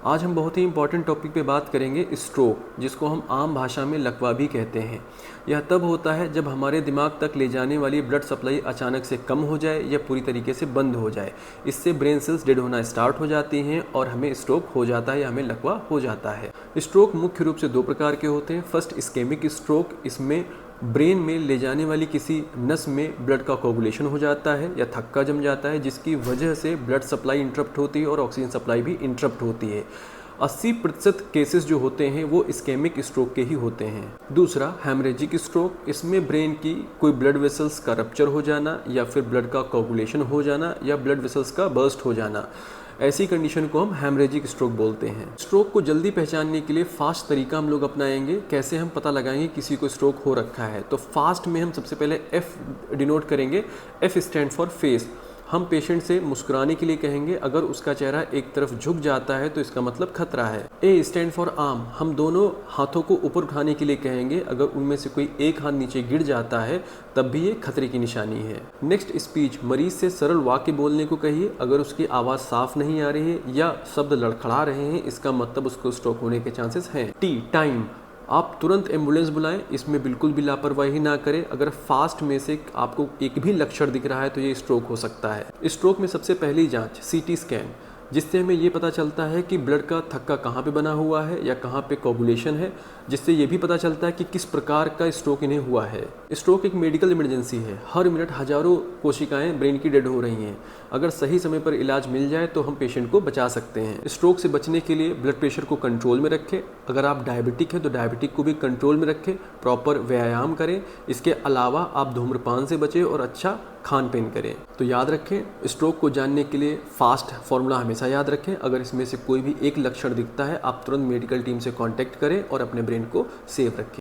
आज हम बहुत ही इंपॉर्टेंट टॉपिक पे बात करेंगे स्ट्रोक, जिसको हम आम भाषा में लकवा भी कहते हैं। यह तब होता है जब हमारे दिमाग तक ले जाने वाली ब्लड सप्लाई अचानक से कम हो जाए या पूरी तरीके से बंद हो जाए। इससे ब्रेन सेल्स डेड होना स्टार्ट हो जाती हैं और हमें स्ट्रोक हो जाता है या हमें लकवा हो जाता है। स्ट्रोक मुख्य रूप से दो प्रकार के होते हैं। फर्स्ट इस्केमिक स्ट्रोक, इसमें ब्रेन में ले जाने वाली किसी नस में ब्लड का कोगुलेशन हो जाता है या थक्का जम जाता है, जिसकी वजह से ब्लड सप्लाई इंटरप्ट होती है और ऑक्सीजन सप्लाई भी इंटरप्ट होती है। 80% केसेस जो होते हैं वो इस्केमिक स्ट्रोक के ही होते हैं। दूसरा हेमरेजिक स्ट्रोक, इसमें ब्रेन की कोई ब्लड वेसल्स का रप्चर हो जाना या फिर ब्लड का कोगुलेशन हो जाना या ब्लड वेसल्स का बर्स्ट हो जाना, ऐसी कंडीशन को हम हेमरेजिक स्ट्रोक बोलते हैं। स्ट्रोक को जल्दी पहचानने के लिए फास्ट तरीका हम लोग अपनाएंगे। कैसे हम पता लगाएंगे किसी को स्ट्रोक हो रखा है? तो फास्ट में हम सबसे पहले एफ डिनोट करेंगे। F stand for face. हम पेशेंट से मुस्कुराने के लिए कहेंगे। अगर उसका चेहरा एक तरफ झुक जाता है तो इसका मतलब खतरा है। ए स्टैंड फॉर आर्म। हम दोनों हाथों को ऊपर उठाने के लिए कहेंगे। अगर उनमें से कोई एक हाथ नीचे गिर जाता है तब भी ये खतरे की निशानी है। Next speech. मरीज से सरल वाक्य बोलने को कहिए। अगर उसकी आवाज़ साफ नहीं आ रही है या शब्द लड़खड़ा रहे हैं, इसका मतलब उसको स्ट्रोक होने के चांसेस हैं। T time. आप तुरंत एम्बुलेंस बुलाएं, इसमें बिल्कुल भी लापरवाही ना करें। अगर फास्ट में से आपको एक भी लक्षण दिख रहा है तो ये स्ट्रोक हो सकता है। स्ट्रोक में सबसे पहली जांच सीटी स्कैन, जिससे हमें ये पता चलता है कि ब्लड का थक्का कहाँ पे बना हुआ है या कहाँ पे कोगुलेशन है, जिससे ये भी पता चलता है कि किस प्रकार का स्ट्रोक इन्हें हुआ है। स्ट्रोक एक मेडिकल इमरजेंसी है। हर मिनट हजारों कोशिकाएं ब्रेन की डेड हो रही हैं। अगर सही समय पर इलाज मिल जाए तो हम पेशेंट को बचा सकते हैं। स्ट्रोक से बचने के लिए ब्लड प्रेशर को कंट्रोल में रखें। अगर आप डायबिटिक हैं तो डायबिटिक को भी कंट्रोल में रखें। प्रॉपर व्यायाम करें। इसके अलावा आप धूम्रपान से बचें और अच्छा खान पीन करें। तो याद रखें, स्ट्रोक को जानने के लिए फास्ट फॉर्मूला हमेशा याद रखें। अगर इसमें से कोई भी एक लक्षण दिखता है, आप तुरंत मेडिकल टीम से कांटेक्ट करें और अपने ब्रेन को सेफ रखें।